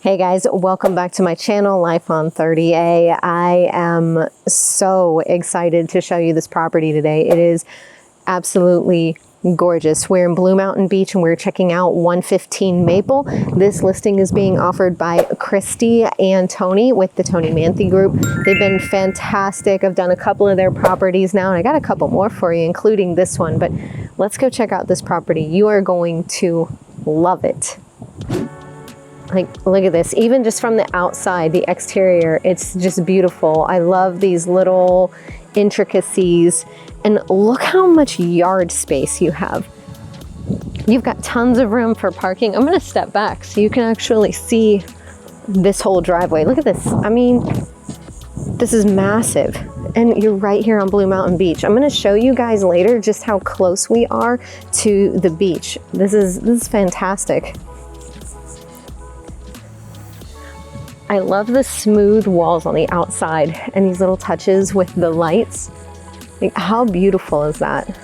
Hey guys, welcome back to my channel, Life on 30A. I am so excited to show you this property today. It is absolutely gorgeous. We're in Blue Mountain Beach and we're checking out 115 Maple. This listing is being offered by Christy and Tony with the Tony Manthe Group. They've been fantastic. I've done a couple of their properties now and I got a couple more for you, including this one, but let's go check out this property. You are going to love it. Like, look at this. Even just from the outside, the exterior, it's just beautiful. I love these little intricacies. And look how much yard space you have. You've got tons of room for parking. I'm going to step back so you can actually see this whole driveway. Look at this. I mean, this is massive. And you're right here on Blue Mountain Beach. I'm going to show you guys later just how close we are to the beach. This is fantastic. I love the smooth walls on the outside and these little touches with the lights. Like, how beautiful is that?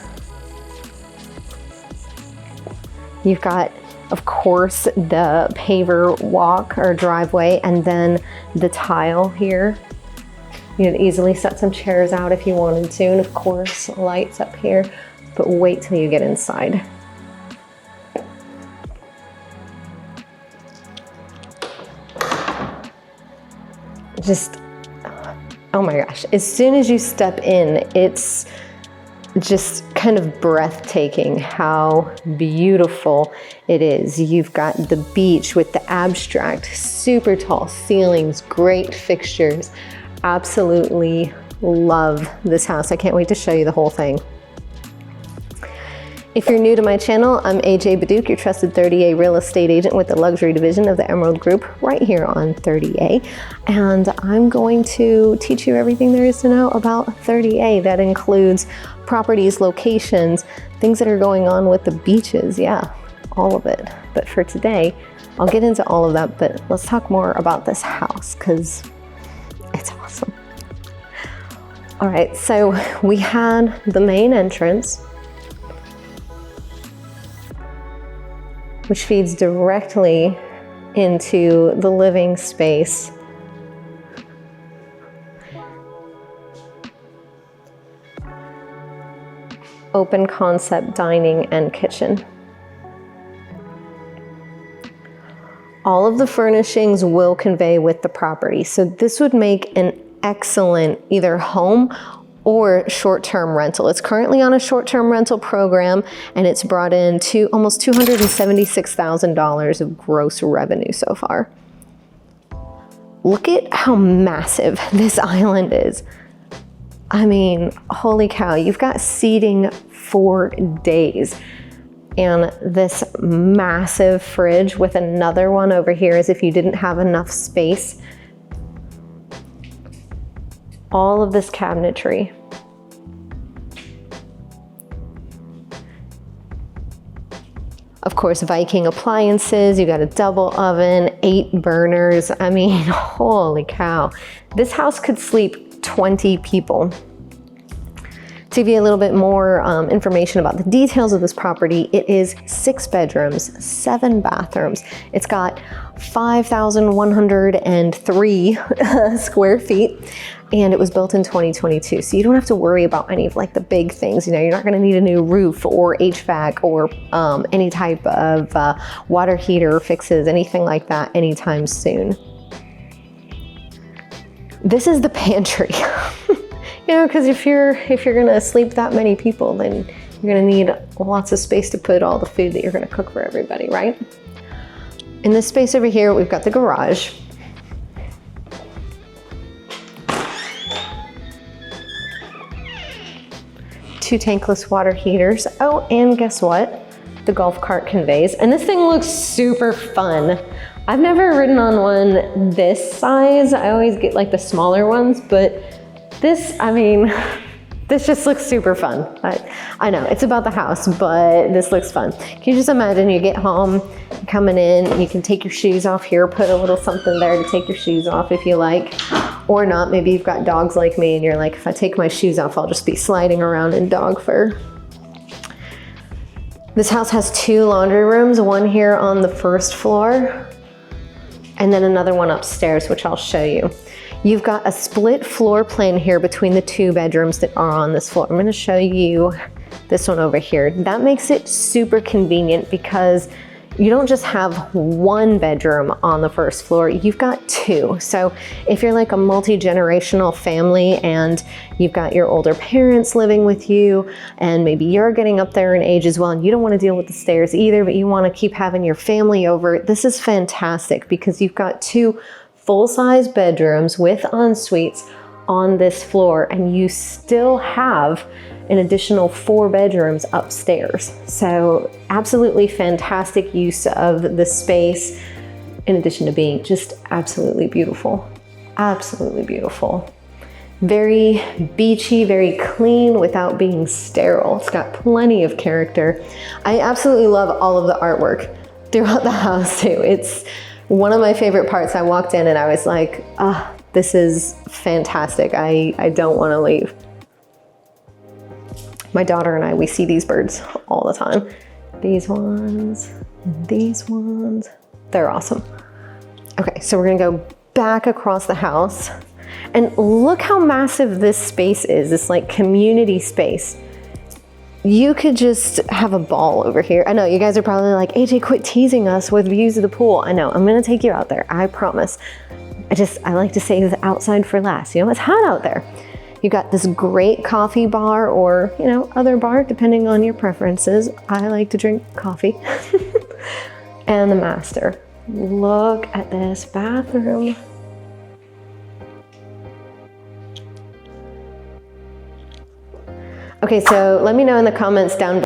You've got, of course, the paver walk or driveway and then the tile here. You could easily set some chairs out if you wanted to, and of course, lights up here, but wait till you get inside. Just, oh my gosh, as soon as you step in, it's just kind of breathtaking how beautiful it is. You've got the beach with the abstract, super tall ceilings, great fixtures. Absolutely love this house. I can't wait to show you the whole thing. If you're new to my channel, I'm AJ Baduke, your trusted 30A real estate agent with the luxury division of the Emerald Group right here on 30A. And I'm going to teach you everything there is to know about 30A. That includes properties, locations, things that are going on with the beaches. Yeah, all of it. But for today, I'll get into all of that, but let's talk more about this house because it's awesome. All right, so we had the main entrance, which feeds directly into the living space. Open concept dining and kitchen. All of the furnishings will convey with the property. So this would make an excellent either home or short-term rental. It's currently on a short-term rental program and it's brought in to almost $276,000 of gross revenue so far. Look at how massive this island is. I mean, holy cow, you've got seating for days. And this massive fridge with another one over here as if you didn't have enough space. All of this cabinetry. Of course, Viking appliances, you got a double oven, 8 burners. I mean, holy cow. This house could sleep 20 people. To give you a little bit more information about the details of this property, it is 6 bedrooms, 7 bathrooms. It's got 5,103 square feet, and it was built in 2022. So you don't have to worry about any of like the big things. You know, you're not gonna need a new roof or HVAC or any type of water heater fixes, anything like that anytime soon. This is the pantry. You know, because if you're gonna sleep that many people, then you're gonna need lots of space to put all the food that you're gonna cook for everybody, right? In this space over here, we've got the garage. Two tankless water heaters. Oh, and guess what? The golf cart conveys. And this thing looks super fun. I've never ridden on one this size. I always get like the smaller ones, but this, I mean, this just looks super fun. I know, it's about the house, but this looks fun. Can you just imagine you get home, coming in, you can take your shoes off here, put a little something there to take your shoes off if you like, or not. Maybe you've got dogs like me and you're like, if I take my shoes off, I'll just be sliding around in dog fur. This house has 2 laundry rooms, one here on the first floor, and then another one upstairs, which I'll show you. You've got a split floor plan here between the 2 bedrooms that are on this floor. I'm gonna show you this one over here. That makes it super convenient because you don't just have 1 bedroom on the first floor, you've got 2. So if you're like a multi-generational family and you've got your older parents living with you, and maybe you're getting up there in age as well, and you don't want to deal with the stairs either, but you want to keep having your family over, this is fantastic because you've got 2 full-size bedrooms with en-suites on this floor, and you still have an additional 4 bedrooms upstairs. So absolutely fantastic use of the space, in addition to being just absolutely beautiful. Absolutely beautiful. Very beachy, very clean without being sterile. It's got plenty of character. I absolutely love all of the artwork throughout the house too. It's one of my favorite parts. I walked in and I was like, ah, this is fantastic. I don't want to leave. My daughter and I, we see these birds all the time. These ones, and these ones, they're awesome. Okay, so we're gonna go back across the house, and look how massive this space is, this like community space. You could just have a ball over here. I know you guys are probably like, AJ, quit teasing us with views of the pool. I know, I'm gonna take you out there, I promise. I like to save the outside for last. You know, it's hot out there. You got this great coffee bar, or, you know, other bar, depending on your preferences. I like to drink coffee. And the master. Look at this bathroom. Okay, so let me know in the comments down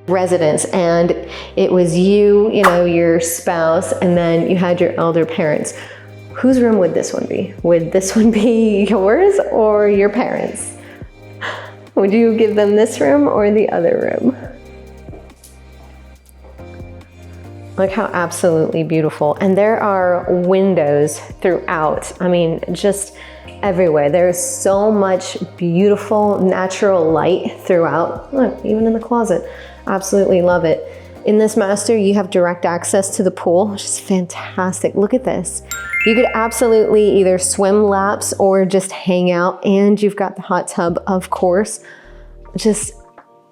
residence, and it was you know, your spouse, and then you had your elder parents. Whose room would this one be? Would this one be yours or your parents? Would you give them this room or the other room? Look how absolutely beautiful. And there are windows throughout. I mean, just everywhere. There's so much beautiful natural light throughout. Look, even in the closet. Absolutely love it. In this master, you have direct access to the pool, which is fantastic. Look at this. You could absolutely either swim laps or just hang out, and you've got the hot tub, of course. Just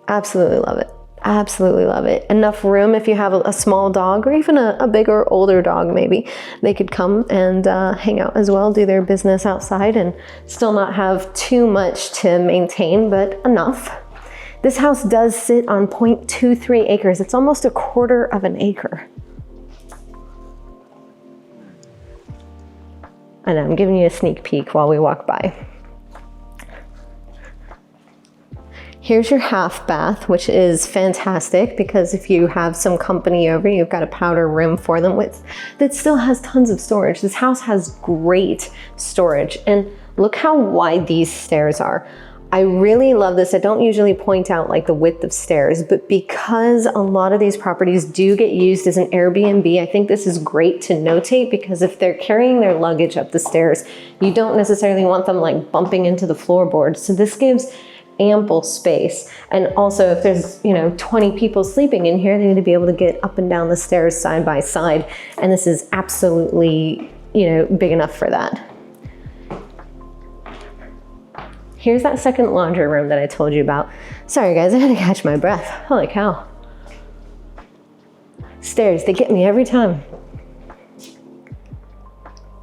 absolutely love it. Absolutely love it. Enough room if you have a small dog, or even a bigger, older dog maybe. They could come and hang out as well, do their business outside, and still not have too much to maintain, but enough. This house does sit on 0.23 acres. It's almost 1/4 of an acre. And I'm giving you a sneak peek while we walk by. Here's your half bath, which is fantastic because if you have some company over, you've got a powder room for them that still has tons of storage. This house has great storage, and look how wide these stairs are. I really love this. I don't usually point out like the width of stairs, but because a lot of these properties do get used as an Airbnb, I think this is great to notate, because if they're carrying their luggage up the stairs, you don't necessarily want them like bumping into the floorboards. So this gives ample space. And also if there's, you know, 20 people sleeping in here, they need to be able to get up and down the stairs side by side. And this is absolutely, you know, big enough for that. Here's that second laundry room that I told you about. Sorry guys, I had to catch my breath. Holy cow. Stairs, they get me every time.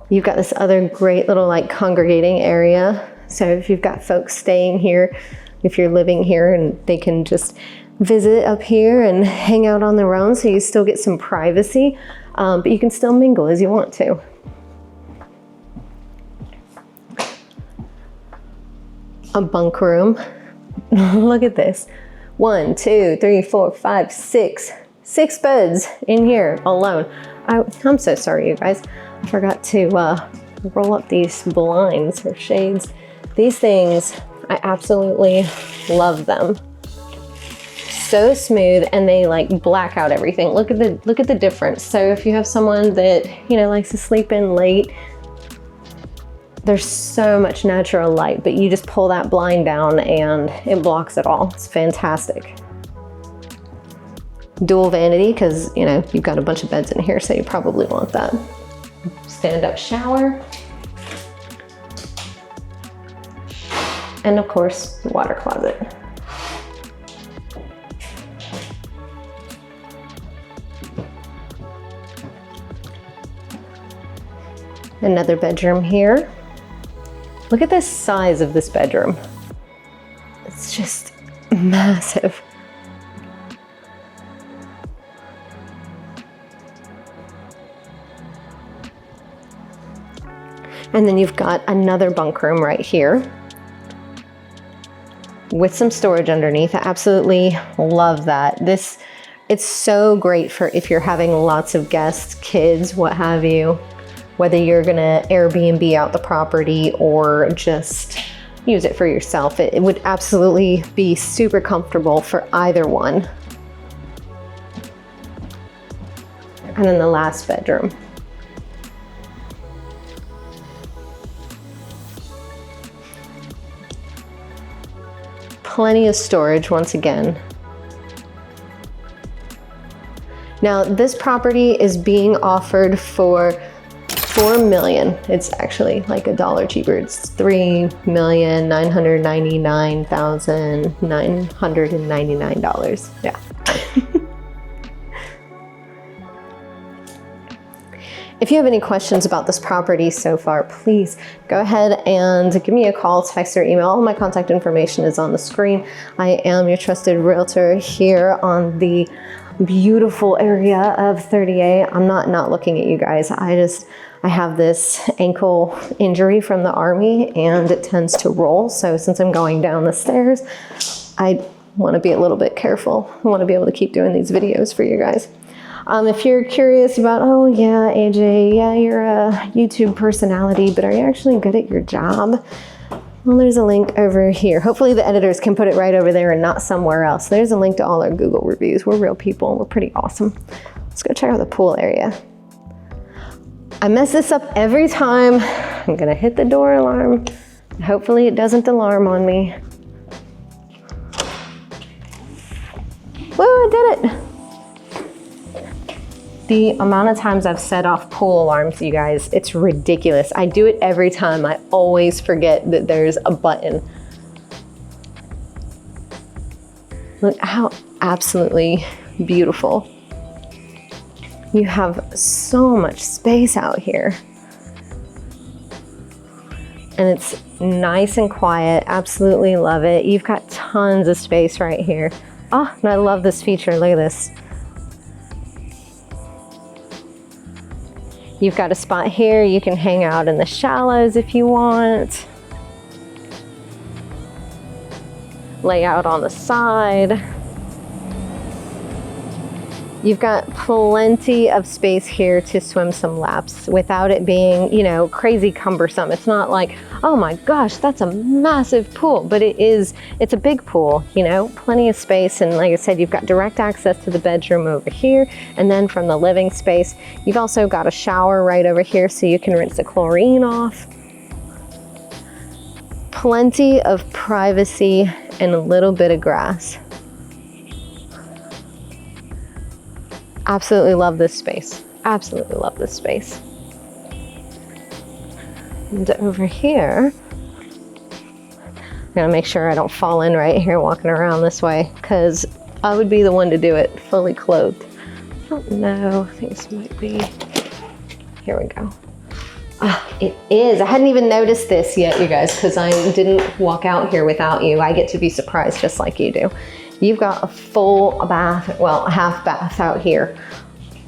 You've got this other great little like congregating area. So if you've got folks staying here, if you're living here, and they can just visit up here and hang out on their own, so you still get some privacy, but you can still mingle as you want to. A bunk room. Look at this. 1, 2, 3, 4, 5, 6. 6 beds in here alone. I'm so sorry, you guys. I forgot to roll up these blinds or shades. These things, I absolutely love them. So smooth, and they like black out everything. Look at the difference. So if you have someone that, you know, likes to sleep in late, there's so much natural light, but you just pull that blind down and it blocks it all. It's fantastic. dual vanity because, you know, you've got a bunch of beds in here, so you probably want that. Stand-up shower. And of course, the water closet. Another bedroom here. Look at the size of this bedroom. It's just massive. And then you've got another bunk room right here with some storage underneath. I absolutely love that. It's so great for if you're having lots of guests, kids, what have you, whether you're gonna Airbnb out the property or just use it for yourself. It would absolutely be super comfortable for either one. And then the last bedroom. Plenty of storage once again. Now this property is being offered for $4 million. It's actually like $1 cheaper. It's $3,999,999. Yeah. If you have any questions about this property so far, please go ahead and give me a call, text, or email. All my contact information is on the screen. I am your trusted realtor here on the beautiful area of 30A. I'm not looking at you guys. I have this ankle injury from the Army and it tends to roll. So since I'm going down the stairs, I want to be a little bit careful. I want to be able to keep doing these videos for you guys. If you're curious about, oh yeah, AJ, yeah, you're a YouTube personality, but are you actually good at your job? Well, there's a link over here. Hopefully the editors can put it right over there and not somewhere else. There's a link to all our Google reviews. We're real people. We're pretty awesome. Let's go check out the pool area. I mess this up every time. I'm gonna hit the door alarm. Hopefully it doesn't alarm on me. Woo, I did it. The amount of times I've set off pool alarms, you guys, it's ridiculous. I do it every time. I always forget that there's a button. Look how absolutely beautiful. You have so much space out here. And it's nice and quiet. Absolutely love it. You've got tons of space right here. Oh, and I love this feature. Look at this. You've got a spot here. You can hang out in the shallows if you want. Lay out on the side. You've got plenty of space here to swim some laps without it being, you know, crazy cumbersome. It's not like, oh my gosh, that's a massive pool, but it's a big pool, you know, plenty of space. And like I said, you've got direct access to the bedroom over here. And then from the living space, you've also got a shower right over here so you can rinse the chlorine off. Plenty of privacy and a little bit of grass. Absolutely love this space. Absolutely love this space. And over here, I'm gonna make sure I don't fall in right here walking around this way because I would be the one to do it fully clothed. I don't know, I think this might be, here we go. Ah, it is. I hadn't even noticed this yet, you guys, because I didn't walk out here without you. I get to be surprised just like you do. You've got a full bath, well, a half bath out here.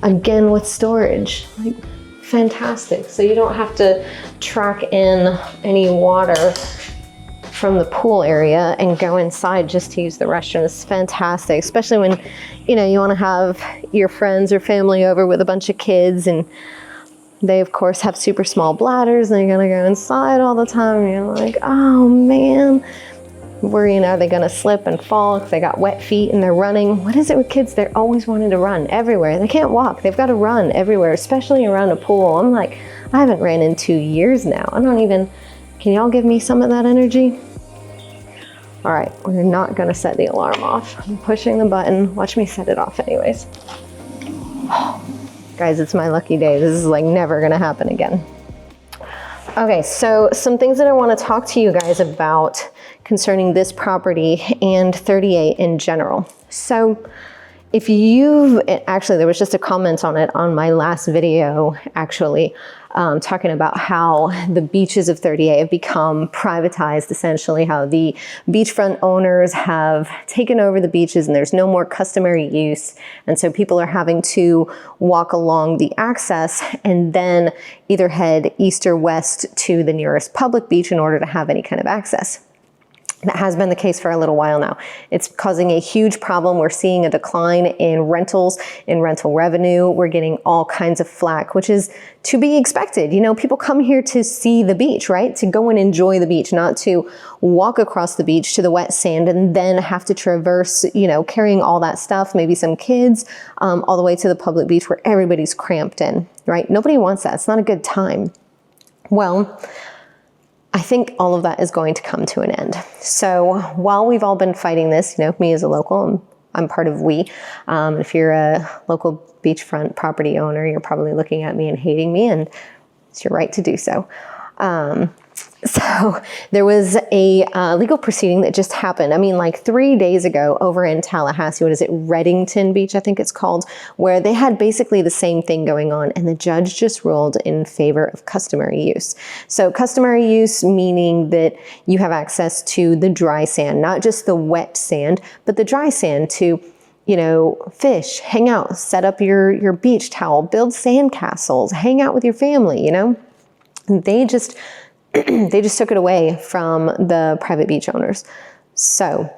Again with storage, like fantastic. So you don't have to track in any water from the pool area and go inside just to use the restroom. It's fantastic, especially when, you know, you want to have your friends or family over with a bunch of kids and they of course have super small bladders and they're gonna go inside all the time and you're like, oh man. Worrying, are they gonna slip and fall if they got wet feet and they're running? What is it with kids? They're always wanting to run everywhere. They can't walk. They've got to run everywhere, especially around a pool. I'm like, I haven't ran in 2 years now. I don't even, can y'all give me some of that energy? All right, we're not gonna set the alarm off. I'm pushing the button. Watch me set it off anyways. Guys, it's my lucky day. This is like never gonna happen again. Okay, so some things that I wanna talk to you guys about concerning this property and 38 in general. So if actually there was just a comment on it on my last video, actually, talking about how the beaches of 38 have become privatized, essentially, how the beachfront owners have taken over the beaches and there's no more customary use. And so people are having to walk along the access and then either head east or west to the nearest public beach in order to have any kind of access. That has been the case for a little while now. It's causing a huge problem. We're seeing a decline in rentals, in rental revenue. We're getting all kinds of flack, which is to be expected. You know, people come here to see the beach, right? To go and enjoy the beach, not to walk across the beach to the wet sand and then have to traverse, you know, carrying all that stuff, maybe some kids, all the way to the public beach where everybody's cramped in, right? Nobody wants that. It's not a good time. Well, I think all of that is going to come to an end. So while we've all been fighting this, you know, me as a local, I'm part of we. If you're a local beachfront property owner, you're probably looking at me and hating me, and it's your right to do so. So there was a legal proceeding that just happened. I mean, like 3 days ago over in Tallahassee, what is it, Reddington Beach, I think it's called, where they had basically the same thing going on, and the judge just ruled in favor of customary use. So customary use meaning that you have access to the dry sand, not just the wet sand, but the dry sand to, you know, fish, hang out, set up your beach towel, build sand castles, hang out with your family, you know. And they just took it away from the private beach owners. So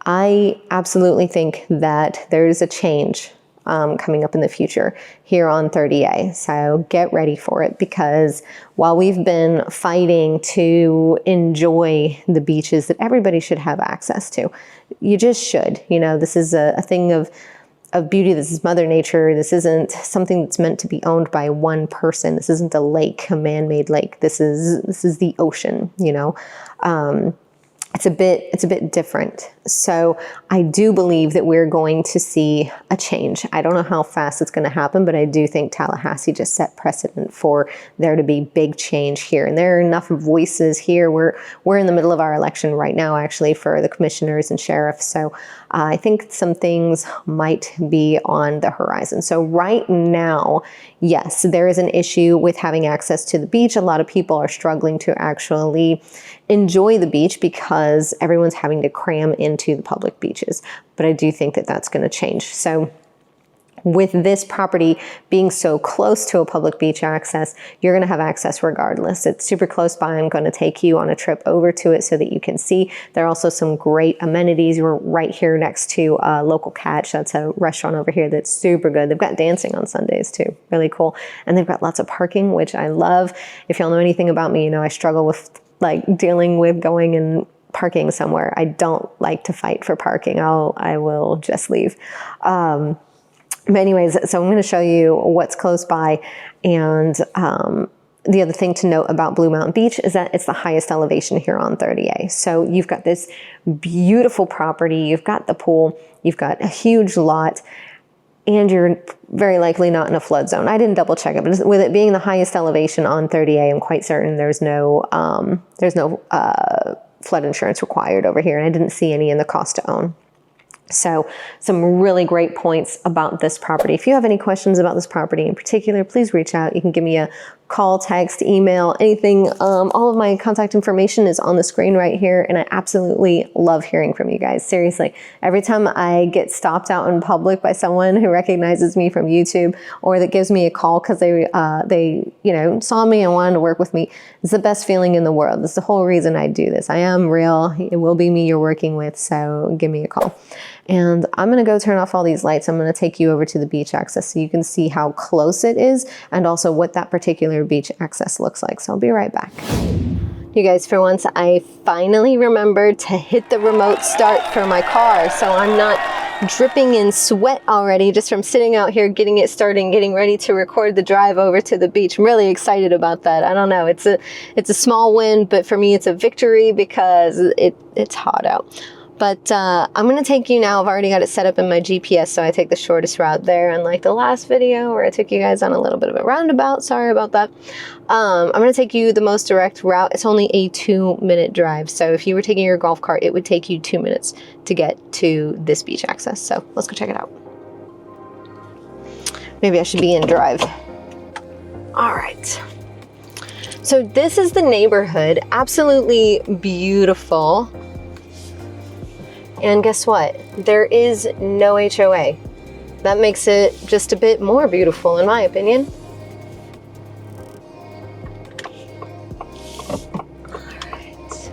I absolutely think that there's a change coming up in the future here on 30A. So get ready for it, because while we've been fighting to enjoy the beaches that everybody should have access to, you just should. You know, this is a thing of beauty. This is Mother Nature. This isn't something that's meant to be owned by one person. This isn't a lake, a man-made lake. This is the ocean, you know. It's a bit different. So I do believe that we're going to see a change. I don't know how fast it's going to happen, but I do think Tallahassee just set precedent for there to be big change here. And there are enough voices here. We're in the middle of our election right now, actually, for the commissioners and sheriffs. So I think some things might be on the horizon. So right now, yes, there is an issue with having access to the beach. A lot of people are struggling to actually enjoy the beach because everyone's having to cram into the public beaches. But I do think that that's going to change. So with this property being so close to a public beach access, you're going to have access regardless. It's super close by. I'm going to take you on a trip over to it so that you can see. There are also some great amenities. We're right here next to Local Catch. That's a restaurant over here that's super good. They've got dancing on Sundays too. Really cool. And they've got lots of parking, which I love. If y'all know anything about me, you know I struggle with like dealing with going and parking somewhere. I don't like to fight for parking. I will just leave. But anyways, so I'm going to show you what's close by. And the other thing to note about Blue Mountain Beach is that it's the highest elevation here on 30A. So you've got this beautiful property, you've got the pool, you've got a huge lot, and you're very likely not in a flood zone. I didn't double check it, but with it being the highest elevation on 30A, I'm quite certain there's no flood insurance required over here, and I didn't see any in the cost to own. So some really great points about this property. If you have any questions about this property in particular, please reach out. You can give me a call, text, email, anything. All of my contact information is on the screen right here, and I absolutely love hearing from you guys. Seriously, every time I get stopped out in public by someone who recognizes me from YouTube or that gives me a call because they saw me and wanted to work with me, it's the best feeling in the world. It's the whole reason I do this. I am real. It will be me you're working with, so give me a call. And I'm going to go turn off all these lights. I'm going to take you over to the beach access so you can see how close it is and also what that particular beach access looks like. So I'll be right back. You guys, for once, I finally remembered to hit the remote start for my car, so I'm not dripping in sweat already just from sitting out here getting it started and getting ready to record the drive over to the beach. I'm really excited about that. I don't know, it's a small win, but for me it's a victory because it's hot out. But I'm going to take you now. I've already got it set up in my GPS, so I take the shortest route there. Unlike the last video where I took you guys on a little bit of a roundabout, sorry about that. I'm going to take you the most direct route. It's only a 2-minute drive. So if you were taking your golf cart, it would take you 2 minutes to get to this beach access. So let's go check it out. Maybe I should be in drive. All right. So this is the neighborhood. Absolutely beautiful. And guess what? There is no HOA. That makes it just a bit more beautiful, in my opinion. Alright.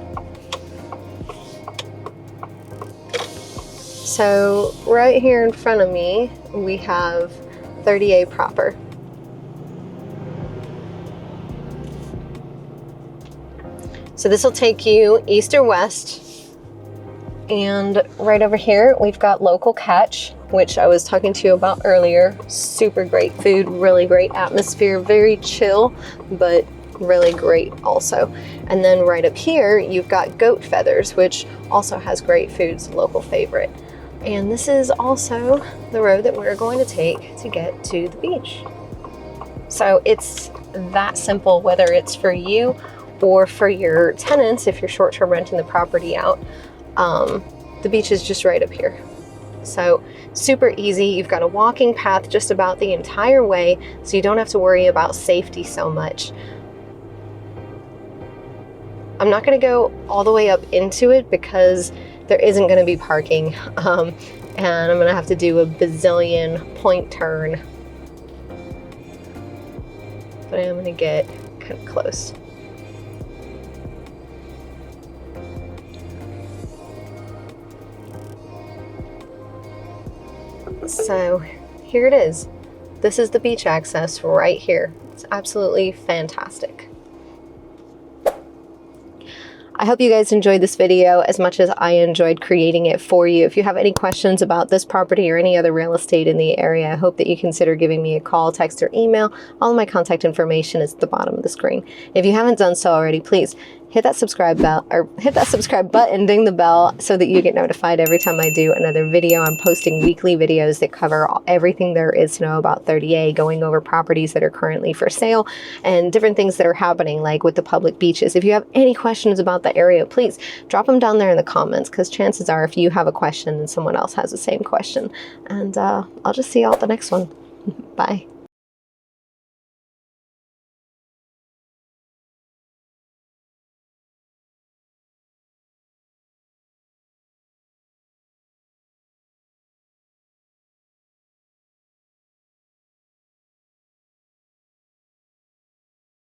So right here in front of me, we have 30A proper. So this will take you east or west. And right over here, we've got Local Catch, which I was talking to you about earlier. Super great food, really great atmosphere, very chill, but really great also. And then right up here, you've got Goat Feathers, which also has great foods, local favorite. And this is also the road that we're going to take to get to the beach. So it's that simple, whether it's for you or for your tenants, if you're short-term renting the property out. The beach is just right up here. So super easy. You've got a walking path just about the entire way, so you don't have to worry about safety so much. I'm not going to go all the way up into it because there isn't going to be parking, and I'm going to have to do a bazillion point turn. But I'm going to get kind of close. So here it is. This is the beach access right here. It's absolutely fantastic. I hope you guys enjoyed this video as much as I enjoyed creating it for you. If you have any questions about this property or any other real estate in the area, I hope that you consider giving me a call, text, or email. All of my contact information is at the bottom of the screen. If you haven't done so already, please hit that subscribe bell, or hit that subscribe button, ding the bell, so that you get notified every time I do another video. I'm posting weekly videos that cover everything there is to know about 30A, going over properties that are currently for sale and different things that are happening, like with the public beaches. If you have any questions about the area, please drop them down there in the comments, because chances are if you have a question, then someone else has the same question. And I'll just see you all at the next one. Bye.